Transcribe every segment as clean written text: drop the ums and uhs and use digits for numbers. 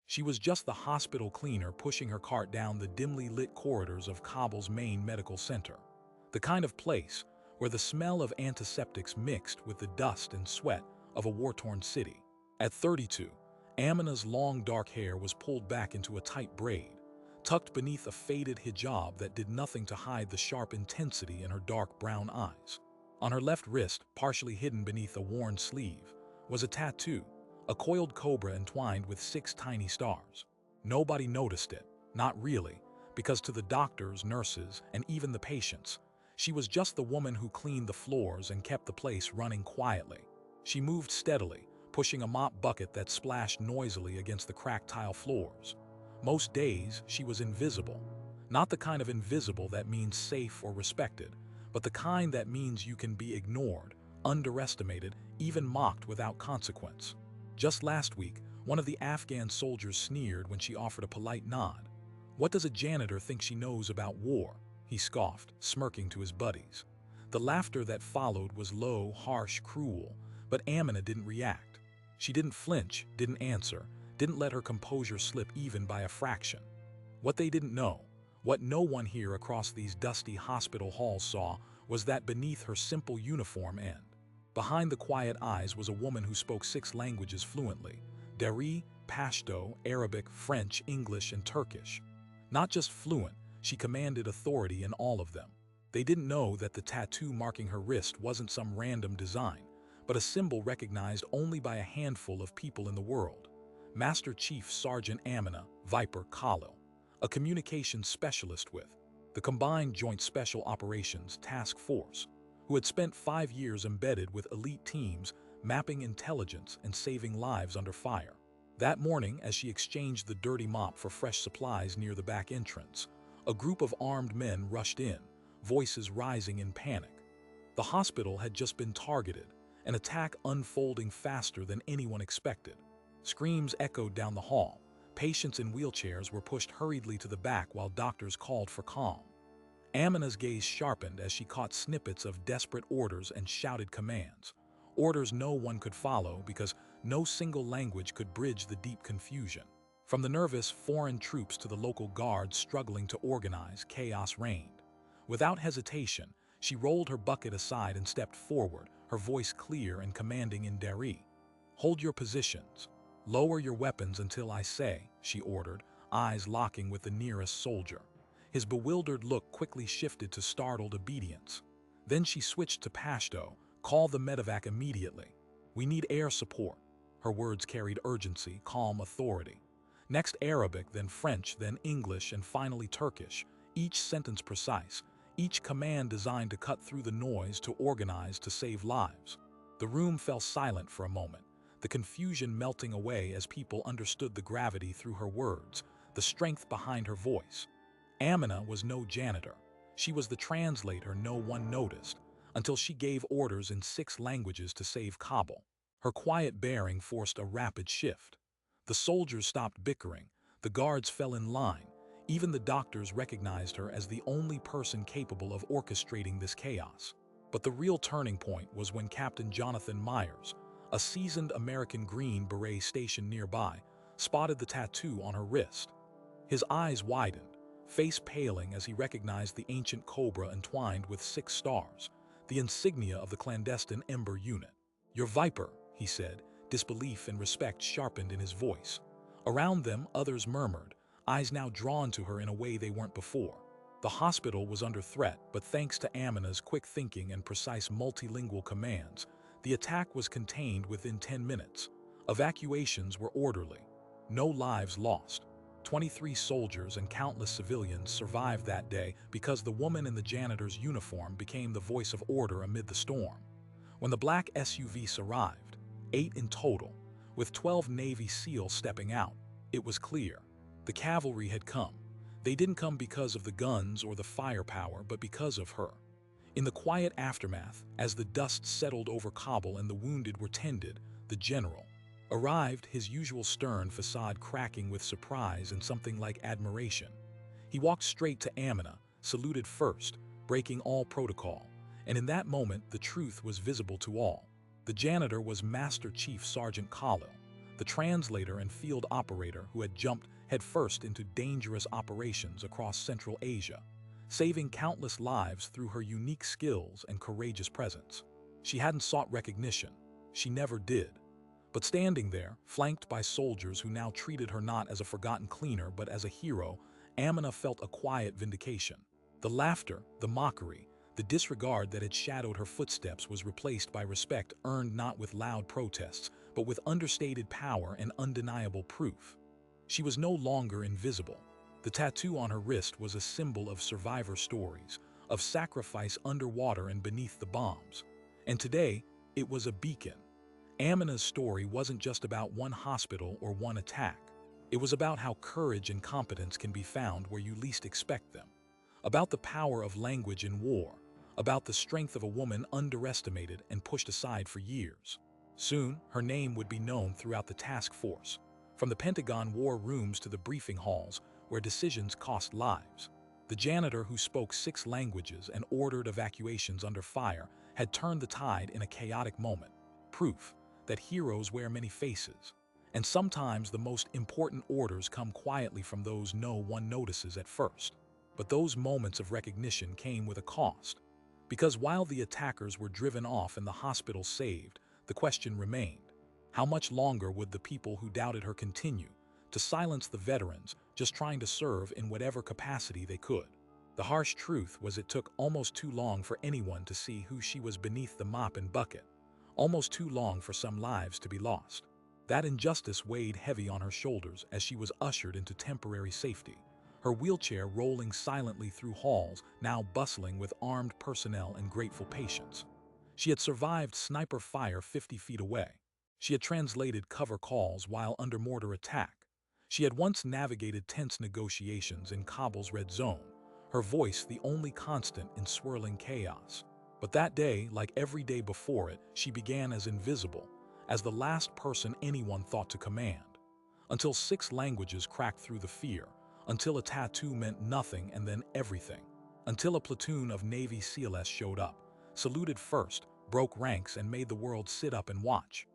She was just the hospital cleaner pushing her cart down the dimly lit corridors of Kabul's main medical center. The kind of place where the smell of antiseptics mixed with the dust and sweat of a war-torn city. At 32, Amina's long dark hair was pulled back into a tight braid, tucked beneath a faded hijab that did nothing to hide the sharp intensity in her dark brown eyes. On her left wrist, partially hidden beneath a worn sleeve, was a tattoo, a coiled cobra entwined with 6 tiny stars. Nobody noticed it, not really, because to the doctors, nurses, and even the patients, she was just the woman who cleaned the floors and kept the place running quietly. She moved steadily, pushing a mop bucket that splashed noisily against the cracked tile floors. Most days, she was invisible. Not the kind of invisible that means safe or respected, but the kind that means you can be ignored, underestimated, even mocked without consequence. Just last week, one of the Afghan soldiers sneered when she offered a polite nod. "What does a janitor think she knows about war?" he scoffed, smirking to his buddies. The laughter that followed was low, harsh, cruel, but Amina didn't react. She didn't flinch, didn't answer, didn't let her composure slip even by a fraction. What they didn't know, what no one here across these dusty hospital halls saw, was that beneath her simple uniform and behind the quiet eyes was a woman who spoke 6 languages fluently: Dari, Pashto, Arabic, French, English, and Turkish. Not just fluent, she commanded authority in all of them. They didn't know that the tattoo marking her wrist wasn't some random design, but a symbol recognized only by a handful of people in the world. Master Chief Sergeant Amina Viper Khalil, a communications specialist with the Combined Joint Special Operations Task Force, who had spent 5 years embedded with elite teams mapping intelligence and saving lives under fire. That morning, as she exchanged the dirty mop for fresh supplies near the back entrance, a group of armed men rushed in, voices rising in panic. The hospital had just been targeted, an attack unfolding faster than anyone expected. Screams echoed down the hall. Patients in wheelchairs were pushed hurriedly to the back while doctors called for calm. Amina's gaze sharpened as she caught snippets of desperate orders and shouted commands. Orders no one could follow because no single language could bridge the deep confusion. From the nervous foreign troops to the local guards struggling to organize, chaos reigned. Without hesitation, she rolled her bucket aside and stepped forward, her voice clear and commanding in Dari. "Hold your positions. Lower your weapons until I say," she ordered, eyes locking with the nearest soldier. His bewildered look quickly shifted to startled obedience. Then she switched to Pashto. "Call the medevac immediately. We need air support." Her words carried urgency, calm authority. Next Arabic, then French, then English, and finally Turkish, each sentence precise, each command designed to cut through the noise, to organize, to save lives. The room fell silent for a moment, the confusion melting away as people understood the gravity through her words, the strength behind her voice. Amina was no janitor. She was the translator no one noticed, until she gave orders in 6 languages to save Kabul. Her quiet bearing forced a rapid shift. The soldiers stopped bickering, the guards fell in line, even the doctors recognized her as the only person capable of orchestrating this chaos. But the real turning point was when Captain Jonathan Myers, a seasoned American Green Beret stationed nearby, spotted the tattoo on her wrist. His eyes widened, face paling as he recognized the ancient cobra entwined with 6 stars, the insignia of the clandestine Ember unit. "Your Viper," he said, disbelief and respect sharpened in his voice. Around them, others murmured, eyes now drawn to her in a way they weren't before. The hospital was under threat, but thanks to Amina's quick thinking and precise multilingual commands, the attack was contained within 10 minutes. Evacuations were orderly. No lives lost. 23 soldiers and countless civilians survived that day because the woman in the janitor's uniform became the voice of order amid the storm. When the black SUVs arrived, 8 in total, with 12 Navy SEALs stepping out, it was clear. The cavalry had come. They didn't come because of the guns or the firepower, but because of her. In the quiet aftermath, as the dust settled over Kabul and the wounded were tended, the general arrived, his usual stern facade cracking with surprise and something like admiration. He walked straight to Amina, saluted first, breaking all protocol, and in that moment the truth was visible to all. The janitor was Master Chief Sergeant Khalil, the translator and field operator who had jumped headfirst into dangerous operations across Central Asia, saving countless lives through her unique skills and courageous presence. She hadn't sought recognition. She never did. But standing there, flanked by soldiers who now treated her not as a forgotten cleaner but as a hero, Amina felt a quiet vindication. The laughter, the mockery, the disregard that had shadowed her footsteps was replaced by respect earned not with loud protests, but with understated power and undeniable proof. She was no longer invisible. The tattoo on her wrist was a symbol of survivor stories, of sacrifice underwater and beneath the bombs. And today, it was a beacon. Amina's story wasn't just about one hospital or one attack. It was about how courage and competence can be found where you least expect them. About the power of language in war. About the strength of a woman underestimated and pushed aside for years. Soon, her name would be known throughout the task force, from the Pentagon war rooms to the briefing halls where decisions cost lives. The janitor who spoke 6 languages and ordered evacuations under fire had turned the tide in a chaotic moment. Proof that heroes wear many faces. And sometimes the most important orders come quietly from those no one notices at first. But those moments of recognition came with a cost. Because while the attackers were driven off and the hospital saved, the question remained: how much longer would the people who doubted her continue to silence the veterans just trying to serve in whatever capacity they could? The harsh truth was it took almost too long for anyone to see who she was beneath the mop and bucket. Almost too long for some lives to be lost. That injustice weighed heavy on her shoulders as she was ushered into temporary safety, her wheelchair rolling silently through halls now bustling with armed personnel and grateful patients. She had survived sniper fire 50 feet away. She had translated cover calls while under mortar attack. She had once navigated tense negotiations in Kabul's red zone, her voice the only constant in swirling chaos. But that day, like every day before it, she began as invisible, as the last person anyone thought to command. Until 6 languages cracked through the fear, until a tattoo meant nothing and then everything, until a platoon of Navy SEALs showed up, saluted first, broke ranks and made the world sit up and watch.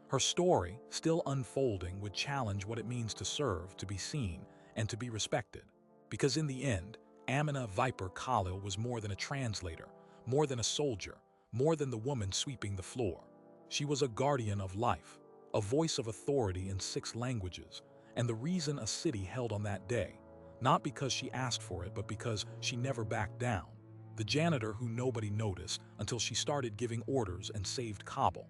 Her story, still unfolding, would challenge what it means to serve, to be seen, and to be respected. Because in the end, Amina Viper Khalil was more than a translator, more than a soldier, more than the woman sweeping the floor. She was a guardian of life, a voice of authority in 6 languages, and the reason a city held on that day, not because she asked for it, but because she never backed down. The janitor who nobody noticed until she started giving orders and saved Kabul.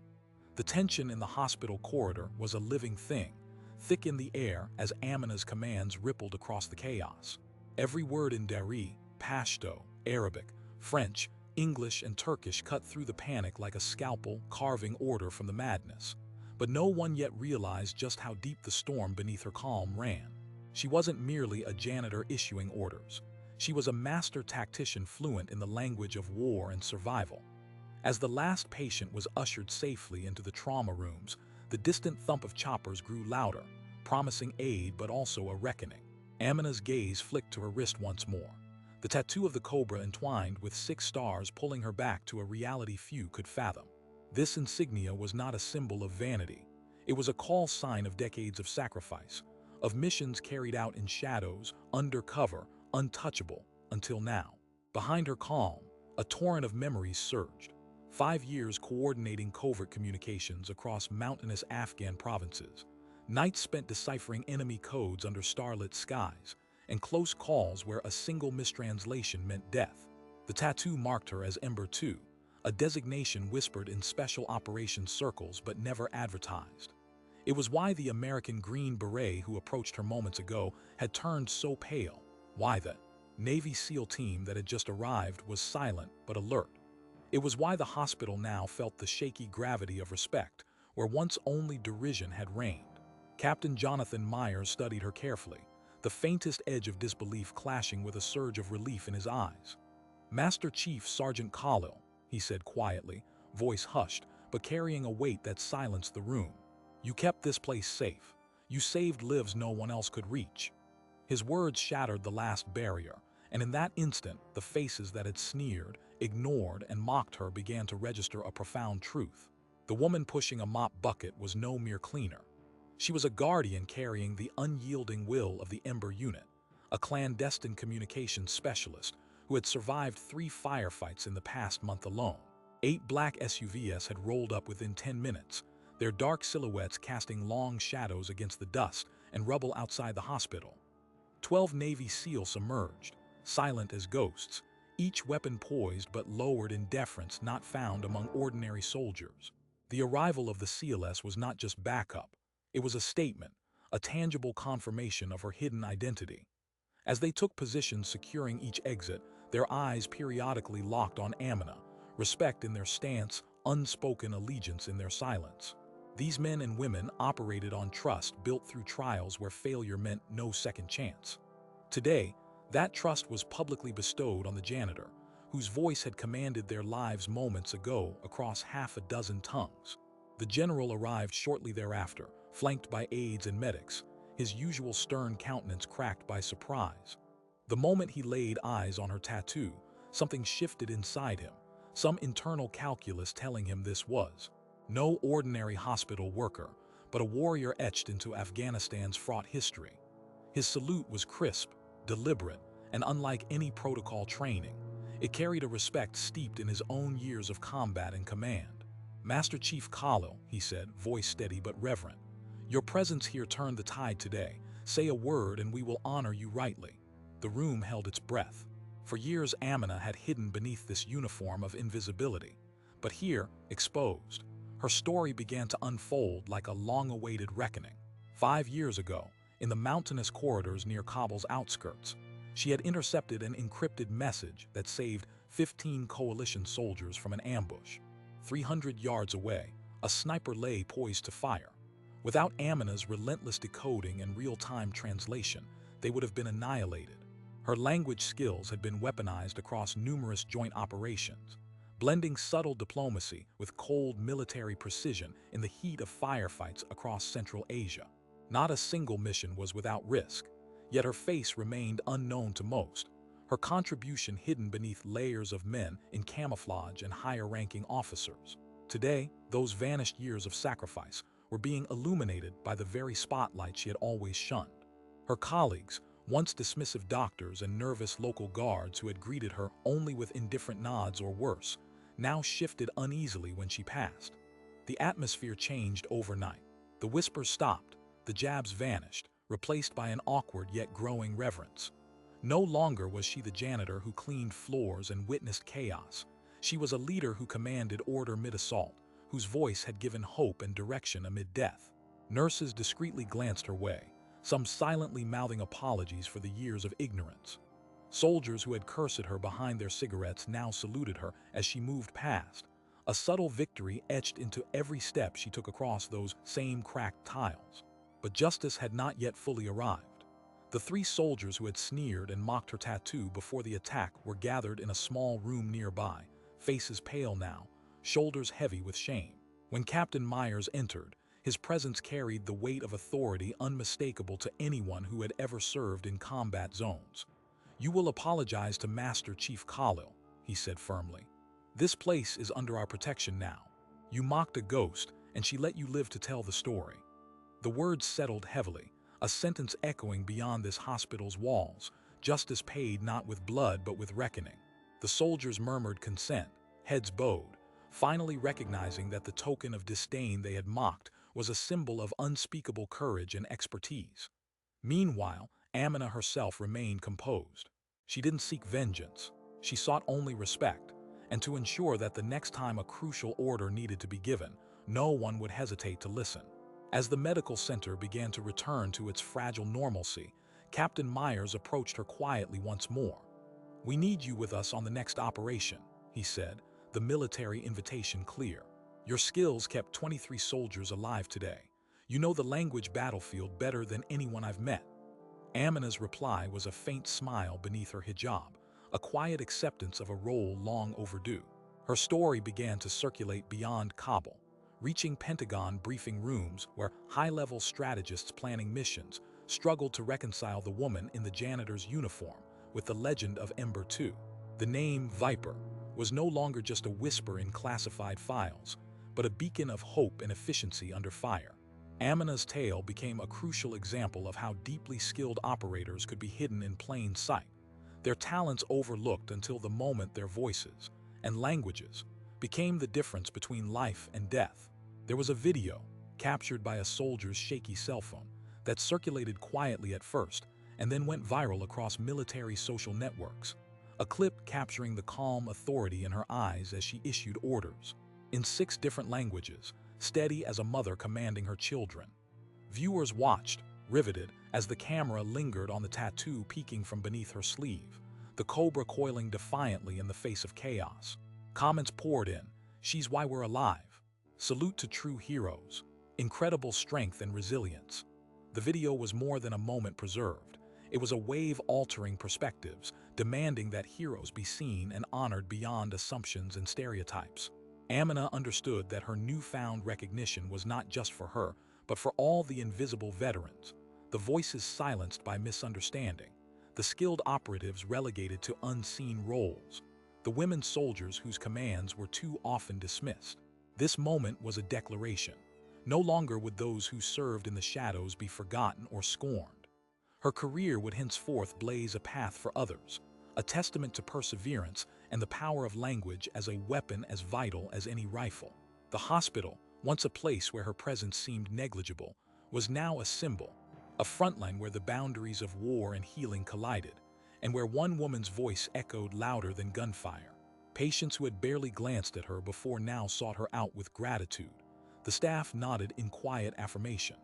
The tension in the hospital corridor was a living thing, thick in the air as Amina's commands rippled across the chaos. Every word in Dari, Pashto, Arabic, French, English, and Turkish cut through the panic like a scalpel carving order from the madness. But no one yet realized just how deep the storm beneath her calm ran. She wasn't merely a janitor issuing orders. She was a master tactician fluent in the language of war and survival. As the last patient was ushered safely into the trauma rooms, the distant thump of choppers grew louder, promising aid but also a reckoning. Amina's gaze flicked to her wrist once more, the tattoo of the cobra entwined with 6 stars pulling her back to a reality few could fathom. This insignia was not a symbol of vanity. It was a call sign of decades of sacrifice, of missions carried out in shadows, undercover, untouchable, until now. Behind her calm, a torrent of memories surged. 5 years coordinating covert communications across mountainous Afghan provinces, nights spent deciphering enemy codes under starlit skies, and close calls where a single mistranslation meant death. The tattoo marked her as Ember 2, a designation whispered in special operations circles but never advertised. It was why the American Green Beret who approached her moments ago had turned so pale, why the Navy SEAL team that had just arrived was silent but alert. It was why the hospital now felt the shaky gravity of respect, where once only derision had reigned. Captain Jonathan Myers studied her carefully, the faintest edge of disbelief clashing with a surge of relief in his eyes. "Master Chief Sergeant Khalil," he said quietly, voice hushed, but carrying a weight that silenced the room. "You kept this place safe. You saved lives no one else could reach." His words shattered the last barrier, and in that instant, the faces that had sneered, ignored, and mocked her began to register a profound truth. The woman pushing a mop bucket was no mere cleaner. She was a guardian carrying the unyielding will of the Ember Unit, a clandestine communications specialist who had survived 3 firefights in the past month alone. 8 black SUVs had rolled up within 10 minutes, their dark silhouettes casting long shadows against the dust and rubble outside the hospital. 12 Navy SEALs emerged, silent as ghosts, each weapon poised but lowered in deference not found among ordinary soldiers. The arrival of the CLS was not just backup, it was a statement, a tangible confirmation of her hidden identity. As they took positions securing each exit, their eyes periodically locked on Amina, respect in their stance, unspoken allegiance in their silence. These men and women operated on trust built through trials where failure meant no second chance. Today, that trust was publicly bestowed on the janitor, whose voice had commanded their lives moments ago across half a dozen tongues. The general arrived shortly thereafter, flanked by aides and medics, his usual stern countenance cracked by surprise. The moment he laid eyes on her tattoo, something shifted inside him, some internal calculus telling him this was no ordinary hospital worker, but a warrior etched into Afghanistan's fraught history. His salute was crisp, deliberate, and unlike any protocol training, it carried a respect steeped in his own years of combat and command. "Master Chief Khalil," he said, voice steady but reverent, "your presence here turned the tide today. Say a word and we will honor you rightly." The room held its breath. For years Amina had hidden beneath this uniform of invisibility. But here, exposed, her story began to unfold like a long-awaited reckoning. 5 years ago, in the mountainous corridors near Kabul's outskirts, she had intercepted an encrypted message that saved 15 coalition soldiers from an ambush. 300 yards away, a sniper lay poised to fire. Without Amina's relentless decoding and real-time translation, they would have been annihilated. Her language skills had been weaponized across numerous joint operations, blending subtle diplomacy with cold military precision in the heat of firefights across Central Asia. Not a single mission was without risk, yet her face remained unknown to most, her contribution hidden beneath layers of men in camouflage and higher-ranking officers. Today, those vanished years of sacrifice were being illuminated by the very spotlight she had always shunned. Her colleagues, once dismissive doctors and nervous local guards who had greeted her only with indifferent nods or worse, now shifted uneasily when she passed. The atmosphere changed overnight. The whispers stopped, the jabs vanished, replaced by an awkward yet growing reverence. No longer was she the janitor who cleaned floors and witnessed chaos. She was a leader who commanded order mid-assault, whose voice had given hope and direction amid death. Nurses discreetly glanced her way, some silently mouthing apologies for the years of ignorance. Soldiers who had cursed her behind their cigarettes now saluted her as she moved past, a subtle victory etched into every step she took across those same cracked tiles. But justice had not yet fully arrived. The 3 soldiers who had sneered and mocked her tattoo before the attack were gathered in a small room nearby, faces pale now, shoulders heavy with shame. When Captain Myers entered, his presence carried the weight of authority unmistakable to anyone who had ever served in combat zones. "You will apologize to Master Chief Khalil," he said firmly. "This place is under our protection now. You mocked a ghost, and she let you live to tell the story." The words settled heavily, a sentence echoing beyond this hospital's walls, justice paid not with blood but with reckoning. The soldiers murmured consent, heads bowed, finally recognizing that the token of disdain they had mocked was a symbol of unspeakable courage and expertise. Meanwhile, Amina herself remained composed. She didn't seek vengeance, she sought only respect, and to ensure that the next time a crucial order needed to be given, no one would hesitate to listen. As the medical center began to return to its fragile normalcy, Captain Myers approached her quietly once more. "We need you with us on the next operation," he said, the military invitation clear. "Your skills kept 23 soldiers alive today. You know the language battlefield better than anyone I've met." Amina's reply was a faint smile beneath her hijab, a quiet acceptance of a role long overdue. Her story began to circulate beyond Kabul, reaching Pentagon briefing rooms where high-level strategists planning missions struggled to reconcile the woman in the janitor's uniform with the legend of Ember 2. The name Viper was no longer just a whisper in classified files, but a beacon of hope and efficiency under fire. Amina's tale became a crucial example of how deeply skilled operators could be hidden in plain sight, their talents overlooked until the moment their voices and languages became the difference between life and death. There was a video, captured by a soldier's shaky cell phone, that circulated quietly at first and then went viral across military social networks. A clip capturing the calm authority in her eyes as she issued orders, in 6 different languages, steady as a mother commanding her children. Viewers watched, riveted, as the camera lingered on the tattoo peeking from beneath her sleeve, the cobra coiling defiantly in the face of chaos. Comments poured in, "She's why we're alive. Salute to true heroes. Incredible strength and resilience." The video was more than a moment preserved. It was a wave altering perspectives, demanding that heroes be seen and honored beyond assumptions and stereotypes. Amina understood that her newfound recognition was not just for her, but for all the invisible veterans, the voices silenced by misunderstanding, the skilled operatives relegated to unseen roles, the women soldiers whose commands were too often dismissed. This moment was a declaration. No longer would those who served in the shadows be forgotten or scorned. Her career would henceforth blaze a path for others, a testament to perseverance and the power of language as a weapon as vital as any rifle. The hospital, once a place where her presence seemed negligible, was now a symbol, a frontline where the boundaries of war and healing collided, and where one woman's voice echoed louder than gunfire. Patients who had barely glanced at her before now sought her out with gratitude. The staff nodded in quiet affirmation.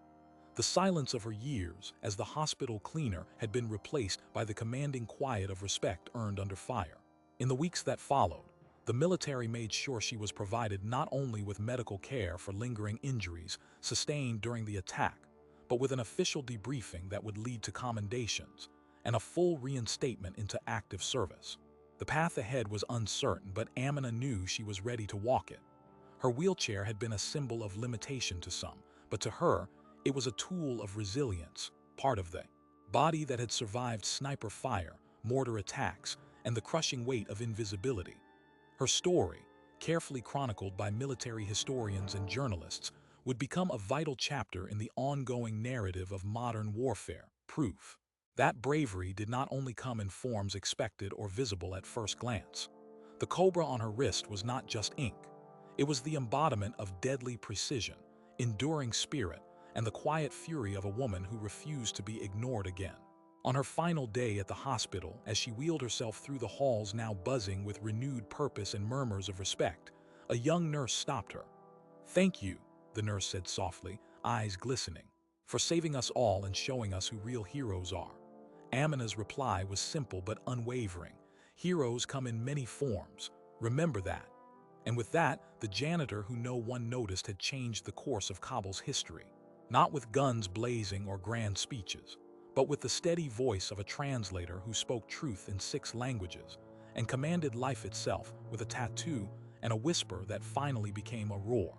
The silence of her years as the hospital cleaner had been replaced by the commanding quiet of respect earned under fire. In the weeks that followed, the military made sure she was provided not only with medical care for lingering injuries sustained during the attack, but with an official debriefing that would lead to commendations and a full reinstatement into active service. The path ahead was uncertain, but Amina knew she was ready to walk it. Her wheelchair had been a symbol of limitation to some, but to her, it was a tool of resilience, part of the body that had survived sniper fire, mortar attacks, and the crushing weight of invisibility. Her story, carefully chronicled by military historians and journalists, would become a vital chapter in the ongoing narrative of modern warfare, proof that bravery did not only come in forms expected or visible at first glance. The cobra on her wrist was not just ink. It was the embodiment of deadly precision, enduring spirit, and the quiet fury of a woman who refused to be ignored again. On her final day at the hospital, as she wheeled herself through the halls now buzzing with renewed purpose and murmurs of respect, a young nurse stopped her. "Thank you," the nurse said softly, eyes glistening, "for saving us all and showing us who real heroes are." Amina's reply was simple but unwavering. "Heroes come in many forms. Remember that." And with that, the janitor who no one noticed had changed the course of Kabul's history. Not with guns blazing or grand speeches, but with the steady voice of a translator who spoke truth in 6 languages and commanded life itself with a tattoo and a whisper that finally became a roar.